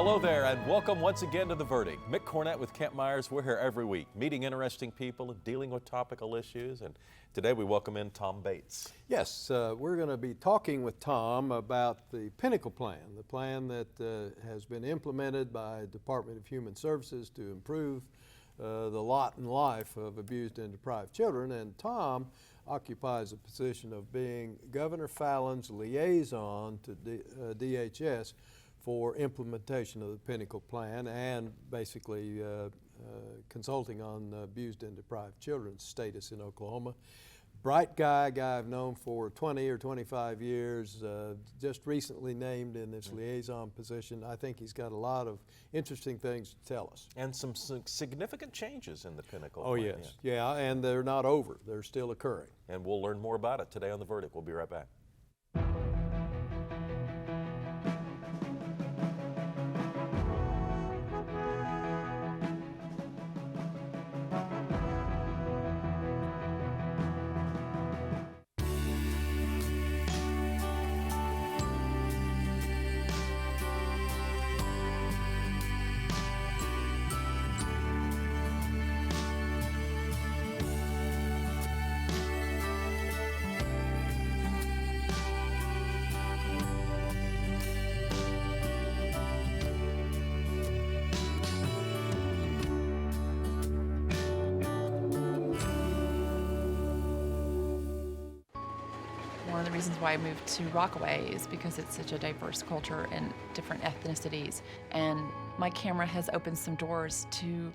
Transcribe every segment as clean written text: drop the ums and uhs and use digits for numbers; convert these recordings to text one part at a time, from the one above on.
Hello there, and welcome once again to The Verdict. Mick Cornett with Kent Myers. We're here every week, meeting interesting people and dealing with topical issues. And today we welcome in Tom Bates. Yes, we're going to be talking with Tom about the Pinnacle plan, the plan that has been implemented by Department of Human Services to improve the lot and life of abused and deprived children. And Tom occupies a position of being Governor Fallon's liaison to DHS for implementation of the Pinnacle plan and basically consulting on abused and deprived children's status in Oklahoma. Bright guy I've known for 20 or 25 years, just recently named in this liaison position. I think he's got a lot of interesting things to tell us. And some significant changes in the Pinnacle plan. Oh yes, yeah, and they're not over. They're still occurring. And we'll learn more about it today on The Verdict. We'll be right back. One of the reasons why I moved to Rockaway is because it's such a diverse culture and different ethnicities. And my camera has opened some doors to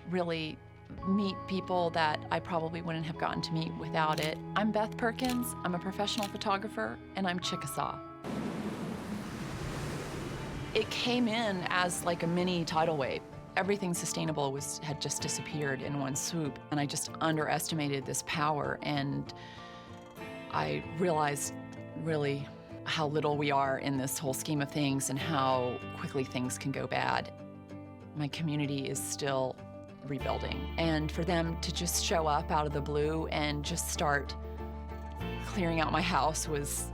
really meet people that I probably wouldn't have gotten to meet without it. I'm Beth Perkins, I'm a professional photographer, and I'm Chickasaw. It came in as like a mini tidal wave. Everything sustainable had just disappeared in one swoop, and I just underestimated this power, and I realized really how little we are in this whole scheme of things and how quickly things can go bad. My community is still rebuilding, and for them to just show up out of the blue and just start clearing out my house was,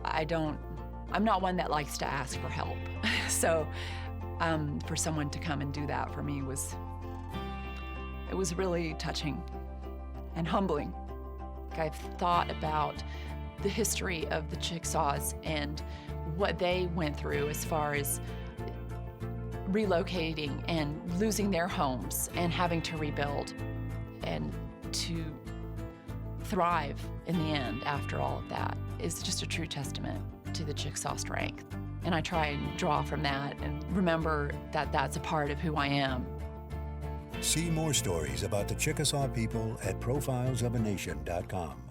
I'm not one that likes to ask for help. So for someone to come and do that for me it was really touching and humbling. I've thought about the history of the Chickasaws and what they went through as far as relocating and losing their homes and having to rebuild and to thrive in the end after all of that is just a true testament to the Chickasaw strength. And I try and draw from that and remember that that's a part of who I am. See more stories about the Chickasaw people at profilesofanation.com.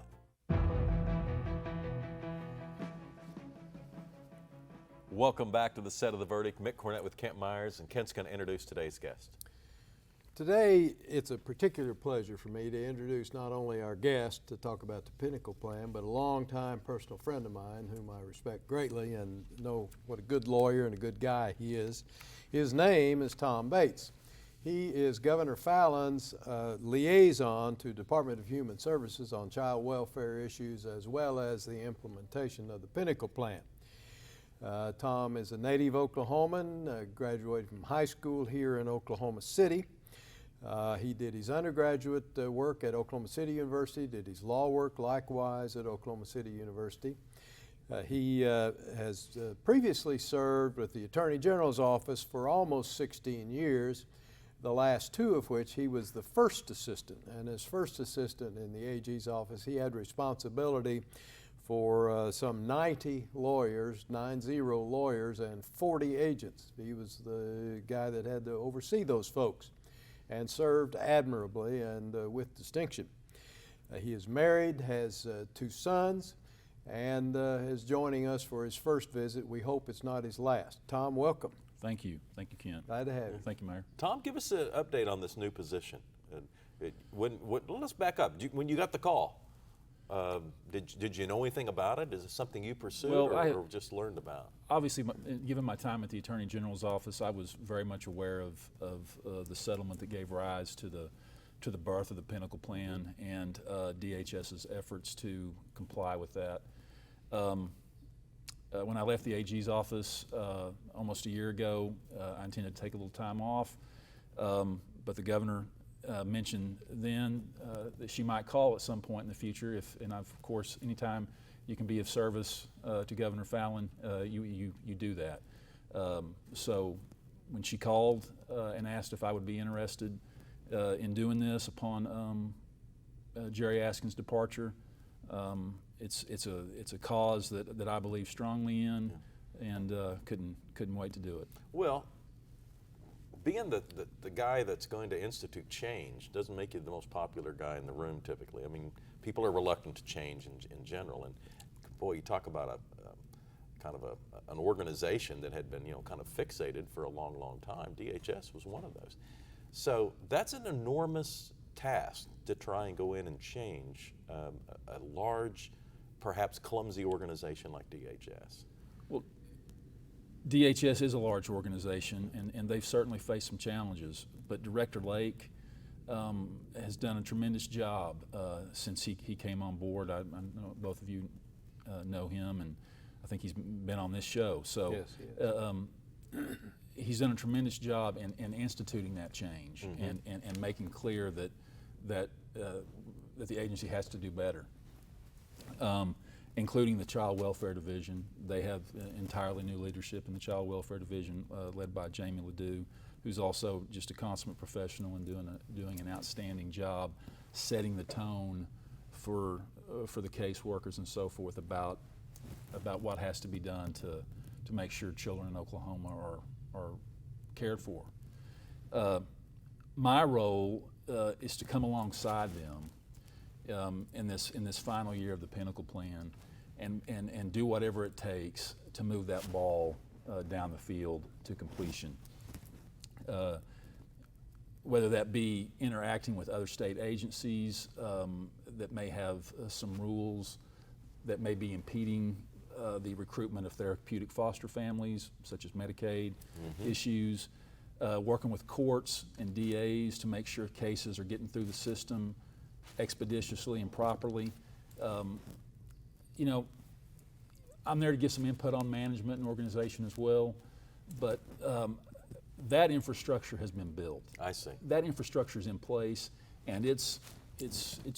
Welcome back to the set of The Verdict. Mick Cornett with Kent Myers, and Kent's going to introduce today's guest. Today, it's a particular pleasure for me to introduce not only our guest to talk about the Pinnacle plan, but a longtime personal friend of mine whom I respect greatly and know what a good lawyer and a good guy he is. His name is Tom Bates. He is Governor Fallon's liaison to Department of Human Services on child welfare issues as well as the implementation of the Pinnacle plan. Tom is a native Oklahoman, graduated from high school here in Oklahoma City. He did his undergraduate work at Oklahoma City University, did his law work likewise at Oklahoma City University. He has previously served with the Attorney General's office for almost 16 years, the last 2 of which he was the first assistant. And as first assistant in the AG's office, he had responsibility for some 90 lawyers, 90 lawyers, and 40 agents. He was the guy that had to oversee those folks and served admirably and with distinction. He is married, has 2 sons, and is joining us for his first visit. We hope it's not his last. Tom, welcome. Thank you. Thank you, Kent. Glad to have you. Thank you, Mayor. Tom, give us an update on this new position. Let's back up. When you got the call, did you know anything about it? Is it something you pursued or just learned about? Obviously, given my time at the Attorney General's office, I was very much aware of the settlement that gave rise to the birth of the Pinnacle plan and DHS's efforts to comply with that. when I left the AG's office almost a year ago, I intended to take a little time off, but the governor mentioned then that she might call at some point in the future. And of course, anytime you can be of service to Governor Fallin, you do that. So when she called and asked if I would be interested in doing this upon Jerry Askin's departure, it's a cause that I believe strongly in, and couldn't wait to do it. Well, being the guy that's going to institute change doesn't make you the most popular guy in the room typically. I mean, people are reluctant to change in general, and boy, you talk about an organization that had been kind of fixated for a long time. DHS was one of those. So that's an enormous task to try and go in and change a large, perhaps clumsy organization like DHS. Well, DHS is a large organization, and they've certainly faced some challenges, but Director Lake has done a tremendous job since he came on board. I know both of you know him, and I think he's been on this show. So Yes. He's done a tremendous job in instituting that change, and making clear that the agency has to do better, including the Child Welfare Division. They have entirely new leadership in the Child Welfare Division, led by Jamie Ledoux, who's also just a consummate professional and doing an outstanding job setting the tone for the caseworkers and so forth about what has to be done to make sure children in Oklahoma are cared for. My role is to come alongside them in this final year of the Pinnacle plan, and do whatever it takes to move that ball down the field to completion. Whether that be interacting with other state agencies that may have some rules that may be impeding the recruitment of therapeutic foster families, such as Medicaid issues, working with courts and DAs to make sure cases are getting through the system expeditiously and properly. I'm there to give some input on management and organization as well, but that infrastructure has been built. I see. That infrastructure is in place, and it's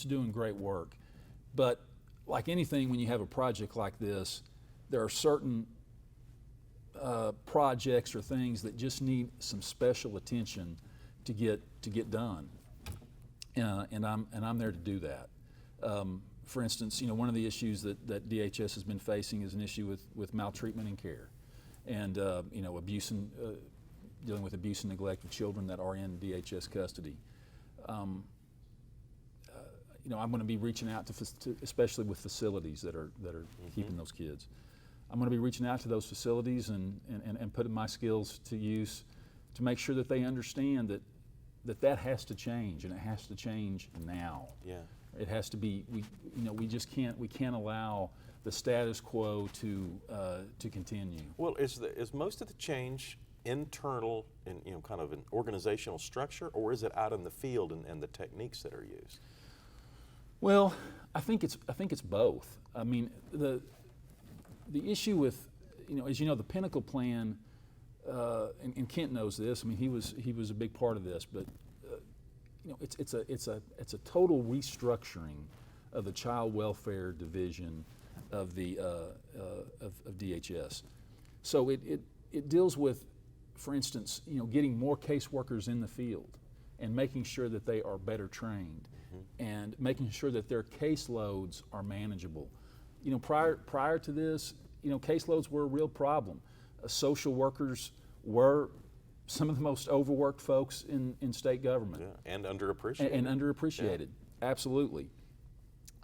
doing great work. But like anything, when you have a project like this, there are certain projects or things that just need some special attention to get done, and I'm there to do that. For instance, one of the issues that DHS has been facing is an issue with maltreatment in care, and abuse and dealing with abuse and neglect of children that are in DHS custody. I'm going to be reaching out to especially with facilities that are keeping those kids. I'm going to be reaching out to those facilities and putting my skills to use to make sure that they understand that has to change, and it has to change now. Yeah. It has to be. We can't allow the status quo to continue. Well, is most of the change internal in kind of an organizational structure, or is it out in the field and the techniques that are used? Well, I think it's both. I mean, the issue with, as you know, the Pinnacle plan, and Kent knows this. I mean, he was a big part of this, but it's a total restructuring of the Child Welfare Division of the of DHS. So it deals with, for instance, getting more caseworkers in the field and making sure that they are better trained, and making sure that their caseloads are manageable. Prior to this, caseloads were a real problem. Social workers were some of the most overworked folks in state government. Yeah, and underappreciated. And underappreciated, absolutely.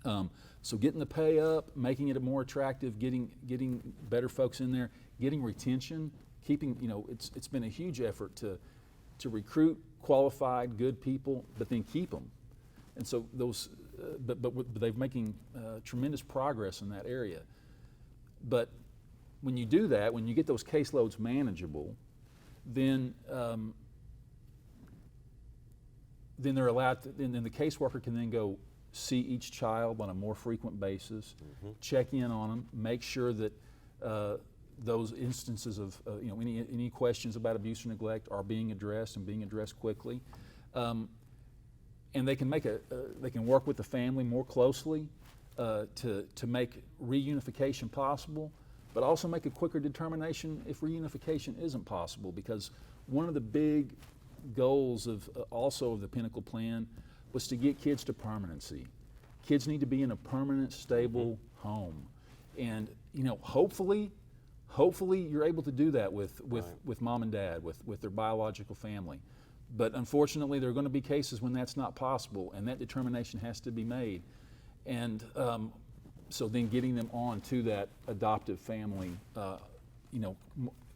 So getting the pay up, making it more attractive, getting better folks in there, getting retention, keeping, it's been a huge effort to recruit qualified, good people, but then keep them. And so those, but they're making tremendous progress in that area. But when you do that, when you get those caseloads manageable, then they're allowed to, then the caseworker can then go see each child on a more frequent basis, check in on them, make sure that those instances of any questions about abuse or neglect are being addressed and being addressed quickly, and they can they can work with the family more closely to make reunification possible, but also make a quicker determination if reunification isn't possible, because one of the big goals of also of the Pinnacle plan was to get kids to permanency. Kids need to be in a permanent, stable home, and hopefully you're able to do that with mom and dad, with their biological family. But unfortunately, there are going to be cases when that's not possible, and that determination has to be made. And so then getting them on to that adoptive family,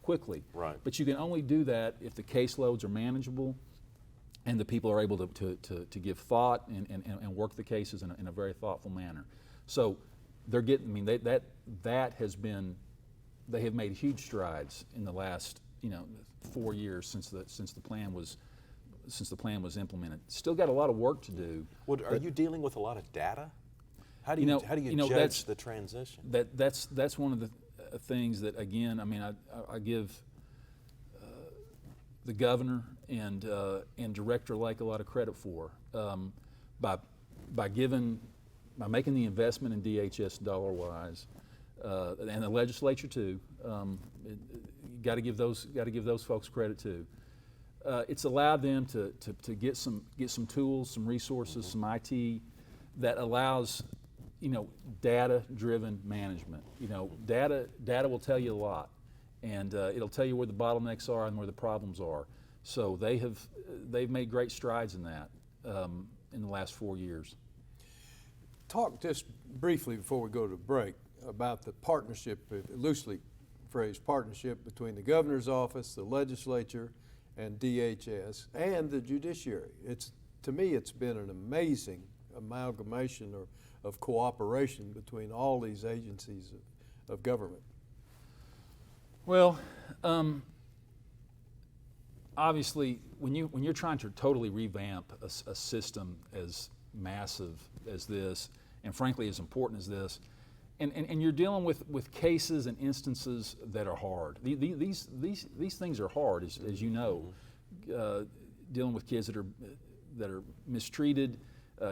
quickly. Right. But you can only do that if the caseloads are manageable and the people are able to give thought and work the cases in a very thoughtful manner. So they're getting, that has been, they have made huge strides in the last 4 years since the plan was implemented. Still got a lot of work to do. Well, are you dealing with a lot of data? How do you judge the transition? That's one of the things that, again, I give the governor and Director Lake a lot of credit for, by making the investment in DHS dollar-wise, and the legislature too. Got to give those folks credit too. It's allowed them to get some tools, some resources, some IT that allows data-driven management. Data will tell you a lot, and it'll tell you where the bottlenecks are and where the problems are. So they've made great strides in that in the last 4 years. Talk just briefly before we go to break about the partnership, loosely phrased partnership, between the governor's office, the legislature, and DHS, and the judiciary. To me, it's been an amazing amalgamation of cooperation between all these agencies of government. Well, obviously, when you're trying to totally revamp a system as massive as this, and frankly as important as this, and you're dealing with cases and instances that are hard. These things are hard, as you know. Dealing with kids that are mistreated,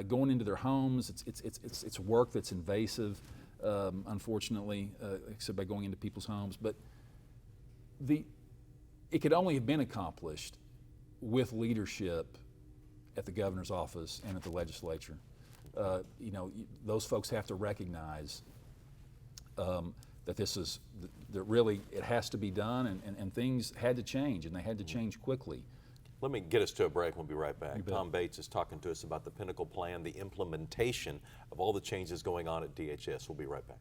going into their homes. It's work that's invasive, unfortunately, except by going into people's homes. But it could only have been accomplished with leadership at the governor's office and at the legislature. Those folks have to recognize that that really it has to be done, and things had to change, and they had to change quickly. Let me get us to a break. We'll be right back. You bet. Tom Bates is talking to us about the Pinnacle plan, the implementation of all the changes going on at DHS. We'll be right back.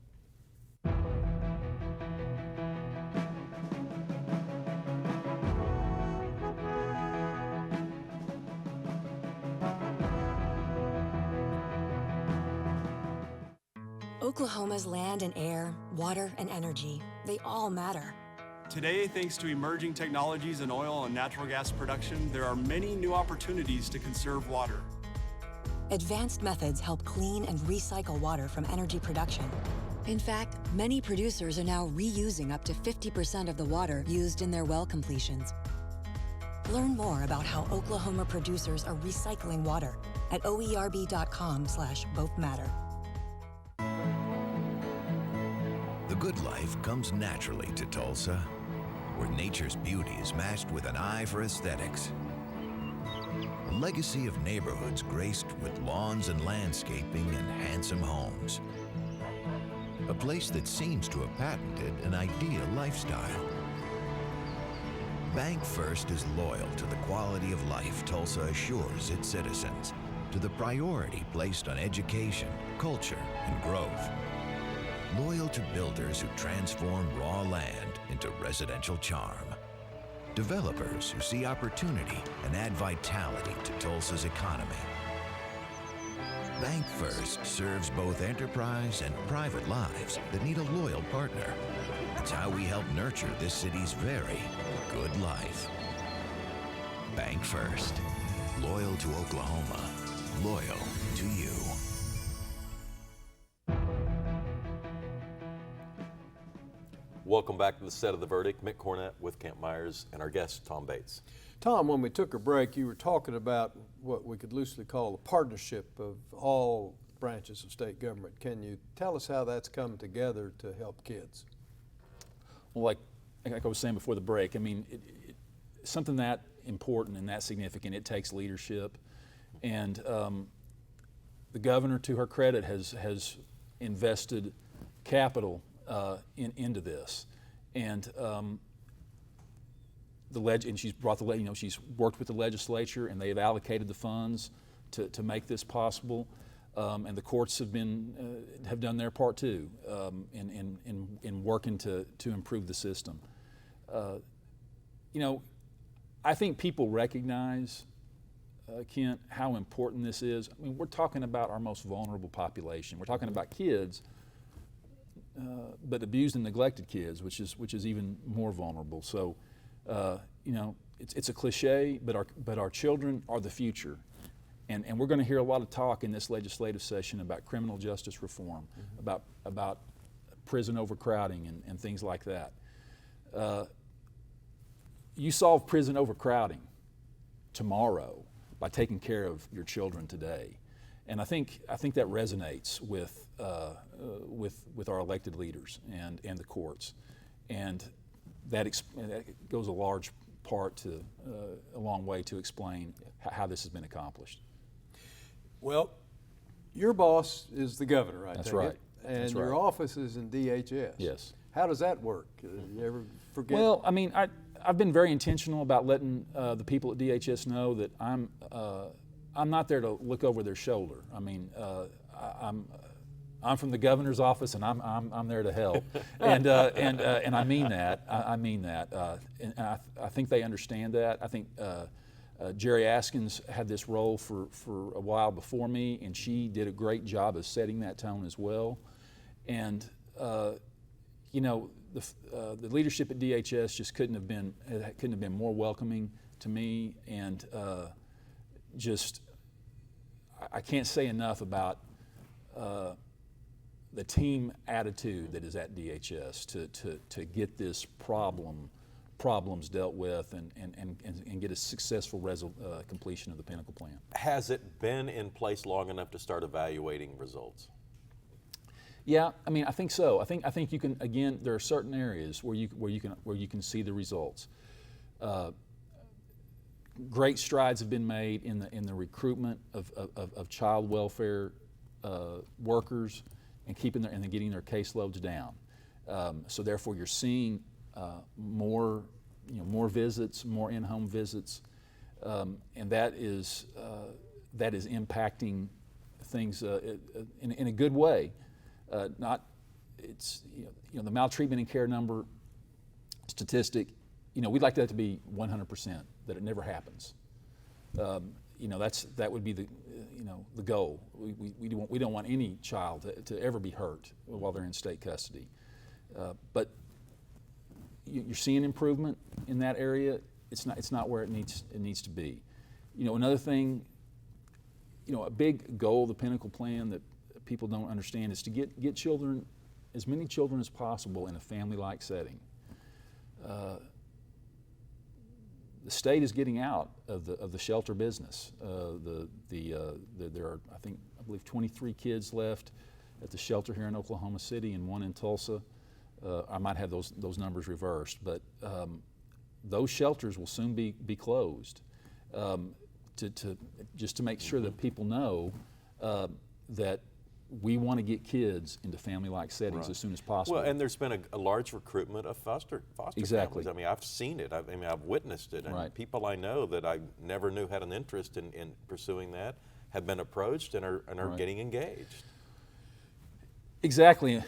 Oklahoma's land and air, water and energy, they all matter. Today, thanks to emerging technologies in oil and natural gas production, there are many new opportunities to conserve water. Advanced methods help clean and recycle water from energy production. In fact, many producers are now reusing up to 50% of the water used in their well completions. Learn more about how Oklahoma producers are recycling water at oerb.com/both matter. The good life comes naturally to Tulsa, where nature's beauty is matched with an eye for aesthetics. A legacy of neighborhoods graced with lawns and landscaping and handsome homes. A place that seems to have patented an ideal lifestyle. Bank First is loyal to the quality of life Tulsa assures its citizens, to the priority placed on education, culture, and growth. Loyal to builders who transform raw land into residential charm. Developers who see opportunity and add vitality to Tulsa's economy. Bank First serves both enterprise and private lives that need a loyal partner. It's how we help nurture this city's very good life. Bank First. Loyal to Oklahoma. Loyal to you. Welcome back to the set of The Verdict. Mick Cornett with Camp Myers and our guest, Tom Bates. Tom, when we took a break, you were talking about what we could loosely call the partnership of all branches of state government. Can you tell us how that's come together to help kids? Well, like I was saying before the break, I mean, something that important and that significant, it takes leadership. And the governor, to her credit, has invested capital into this. And and she's brought she's worked with the legislature, and they have allocated the funds to make this possible. And the courts have done their part too in working to improve the system. I think people recognize, Kent, how important this is. I mean, we're talking about our most vulnerable population. We're talking about kids, but abused and neglected kids, which is even more vulnerable. So, it's a cliche, but our children are the future. And we're going to hear a lot of talk in this legislative session about criminal justice reform, about prison overcrowding and things like that. You solve prison overcrowding tomorrow by taking care of your children today, and I think that resonates with our elected leaders and the courts, and that goes a long way to explain how this has been accomplished. Well, your boss is the governor, I That's take right. it, and That's your right. office is in DHS. Yes. How does that work? You ever forget? Well, I mean, I've been very intentional about letting the people at DHS know that I'm not there to look over their shoulder. I mean, I'm from the governor's office, and I'm there to help, and I mean that. I mean that, and I think they understand that. I think Jerry Askins had this role for a while before me, and she did a great job of setting that tone as well. And the leadership at DHS just couldn't have been more welcoming to me, and I can't say enough about the team attitude that is at DHS to get this problems dealt with and get a successful completion of the Pinnacle plan. Has it been in place long enough to start evaluating results? Yeah, I mean, I think so. I think you can. Again, there are certain areas where you can see the results. Great strides have been made in the recruitment of child welfare workers and getting their caseloads down. So therefore, you're seeing more visits, more in-home visits, and that is impacting things in a good way. The maltreatment and care number statistic, we'd like that to be 100%, that it never happens. That would be the goal. We don't want any child to ever be hurt while they're in state custody. But you're seeing improvement in that area. It's not where it needs to be. Another thing, a big goal of the Pinnacle plan that people don't understand is to get children, as many children as possible, in a family-like setting. The state is getting out of the shelter business. There are, I believe, 23 kids left at the shelter here in Oklahoma City and one in Tulsa. I might have those numbers reversed, but those shelters will soon be closed. Just to make sure that people know that we want to get kids into family-like settings as soon as possible. Well, and there's been a large recruitment of foster Exactly. families. I mean, I've seen it. I've witnessed it. And Right. people I know that I never knew had an interest in pursuing that have been approached and are Right. getting engaged. Exactly.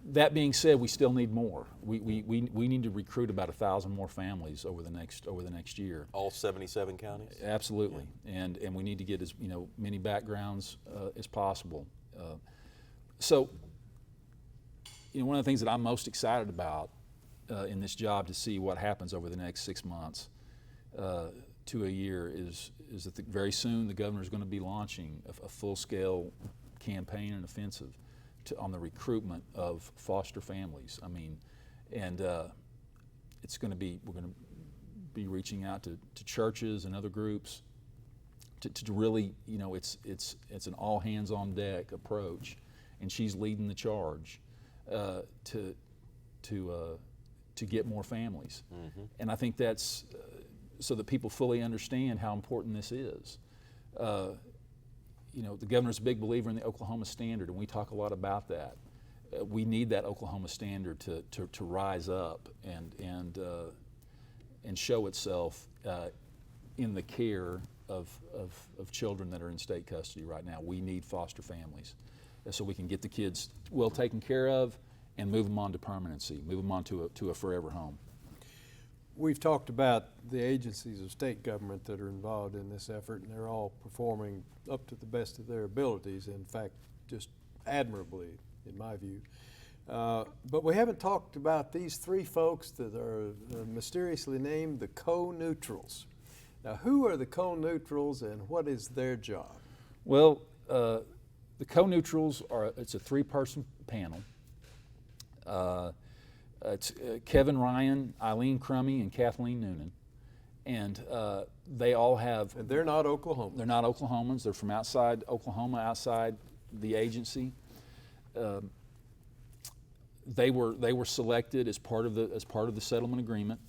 That being said, we still need more. We need to recruit about 1,000 more families over the next year. All 77 counties? Absolutely, and we need to get as many backgrounds as possible. So, one of the things that I'm most excited about in this job to see what happens over the next 6 months to a year is that very soon the governor is going to be launching a full-scale campaign and offensive on the recruitment of foster families. I mean, And it's going to be, we're going to be reaching out to churches and other groups to really, you know, it's an all hands on deck approach, and she's leading the charge to get more families. Mm-hmm. And I think that's so that people fully understand how important this is. You know, the governor's a big believer in the Oklahoma standard, and we talk a lot about that. We need that Oklahoma standard to rise up and show itself in the care of children that are in state custody right now. We need foster families so we can get the kids well taken care of and move them on to permanency, move them on to a forever home. We've talked about the agencies of state government that are involved in this effort, and they're all performing up to the best of their abilities, in fact, just admirably, in my view. But we haven't talked about these three folks that are mysteriously named the co-neutrals. Now, who are the co-neutrals and what is their job? Well, the co-neutrals it's a three-person panel. It's Kevin Ryan, Eileen Crummy, and Kathleen Noonan. And they all have... And they're not Oklahomans. They're not Oklahomans. They're from outside Oklahoma, outside the agency. They were selected as part of the settlement agreement.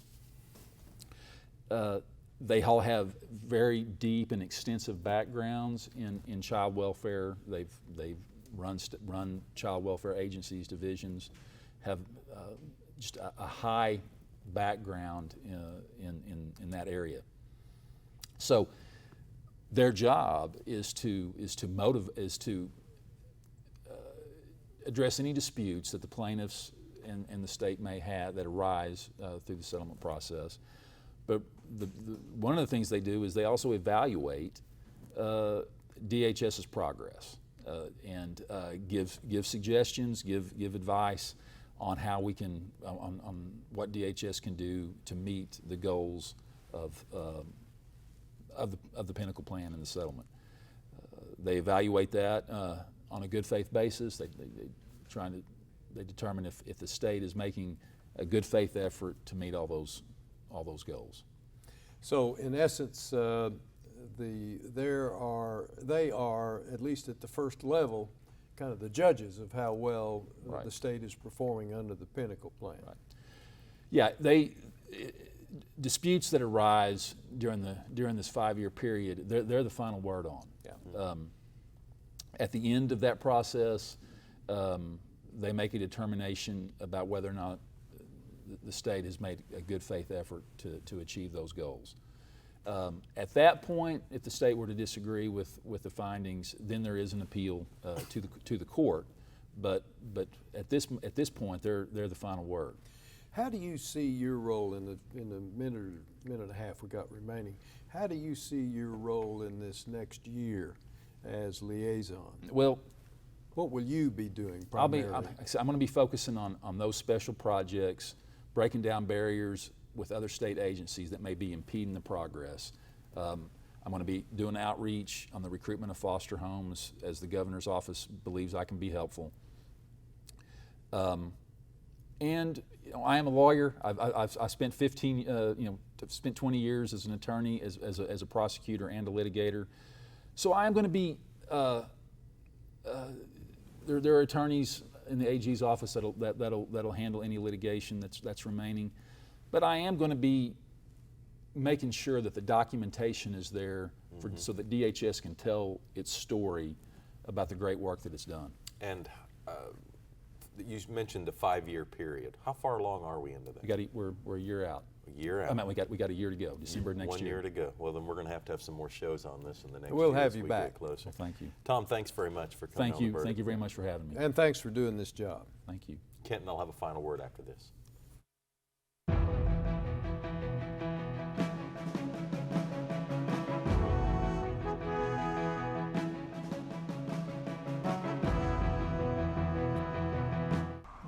They all have very deep and extensive backgrounds in child welfare. They've run child welfare agencies, divisions, have just a high background in that area. So their job is to address any disputes that the plaintiffs and the state may have that arise through the settlement process. But one of the things they do is they also evaluate DHS's progress and give suggestions, give advice on how we can, on what DHS can do to meet the goals of the Pinnacle plan and the settlement. They evaluate that on a good faith basis. They determine if the state is making a good faith effort to meet all those goals. So in essence, they are, at least at the first level, kind of the judges of how well Right. the state is performing under the Pinnacle plan. Right. Yeah, disputes that arise during this 5-year period, they're the final word on. Yeah. At the end of that process, they make a determination about whether or not the state has made a good faith effort to achieve those goals. At that point, if the state were to disagree with the findings, then there is an appeal to the court. But at this point, they're the final word. How do you see your role in the minute and a half we got remaining? How do you see your role in this next year as liaison? Well, what will you be doing I'm primarily? going to be focusing on those special projects, breaking down barriers with other state agencies that may be impeding the progress. I'm going to be doing outreach on the recruitment of foster homes as the governor's office believes I can be helpful. And I am a lawyer. I've spent spent 20 years as an attorney, as a prosecutor and a litigator. So I am going to be. There are attorneys in the AG's office that'll handle any litigation that's remaining, but I am going to be making sure that the documentation is there so that DHS can tell its story about the great work that it's done. And you mentioned a 5-year period. How far along are we into that? We're a year out. A year out. I mean, we got a year to go. December next year. 1 year to go. Well, then we're going to have some more shows on this in the next We'll year have as you we back. get closer. Well, thank you. Tom, thanks very much for coming. Thank you. Thank you very much for having me. And thanks for doing this job. Thank you. Kent and I'll have a final word after this.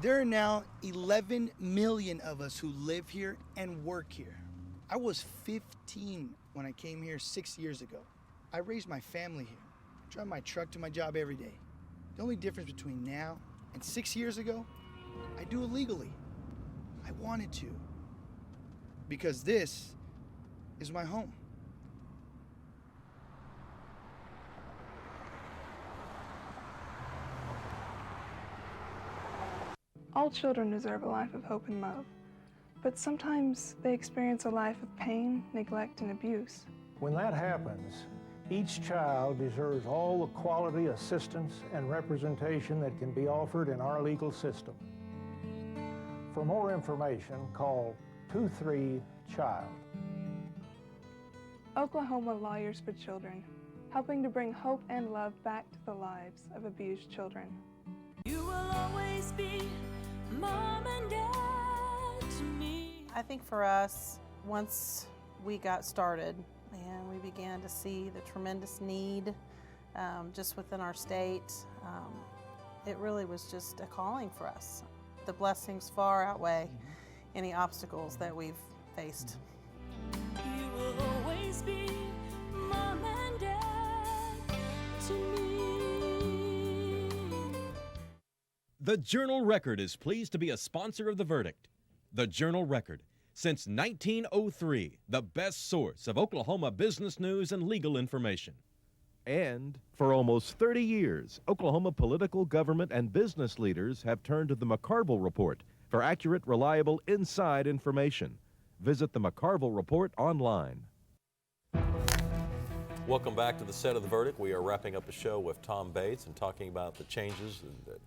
There are now 11 million of us who live here and work here. I was 15 when I came here 6 years ago. I raised my family here, drive my truck to my job every day. The only difference between now and 6 years ago, I do it legally. I wanted to, because this is my home. All children deserve a life of hope and love, but sometimes they experience a life of pain, neglect, and abuse. When that happens, each child deserves all the quality assistance and representation that can be offered in our legal system. For more information, call 23-CHILD. Oklahoma Lawyers for Children, helping to bring hope and love back to the lives of abused children. You will always be Mom and Dad to me. I think for us, once we got started and we began to see the tremendous need just within our state, it really was just a calling for us. The blessings far outweigh any obstacles that we've faced. You will always be Mom and Dad to me. The Journal-Record is pleased to be a sponsor of The Verdict. The Journal-Record, since 1903, the best source of Oklahoma business news and legal information. And for almost 30 years, Oklahoma political, government, and business leaders have turned to the McCarville Report for accurate, reliable, inside information. Visit the McCarville Report online. Welcome back to the set of The Verdict. We are wrapping up the show with Tom Bates and talking about the changes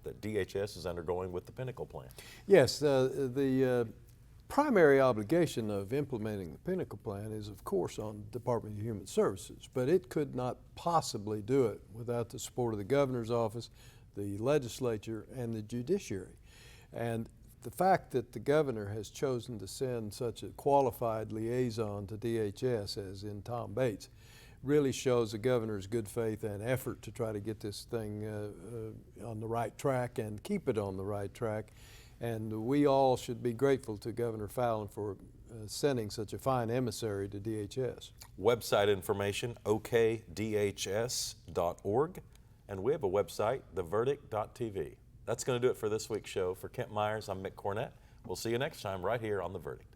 that DHS is undergoing with the Pinnacle plan. Yes, the primary obligation of implementing the Pinnacle plan is, of course, on the Department of Human Services, but it could not possibly do it without the support of the governor's office, the legislature, and the judiciary. And the fact that the governor has chosen to send such a qualified liaison to DHS, as in Tom Bates, really shows the governor's good faith and effort to try to get this thing on the right track and keep it on the right track. And we all should be grateful to Governor Fallon for sending such a fine emissary to DHS. Website information, okdhs.org. And we have a website, theverdict.tv. That's going to do it for this week's show. For Kent Myers, I'm Mick Cornett. We'll see you next time right here on The Verdict.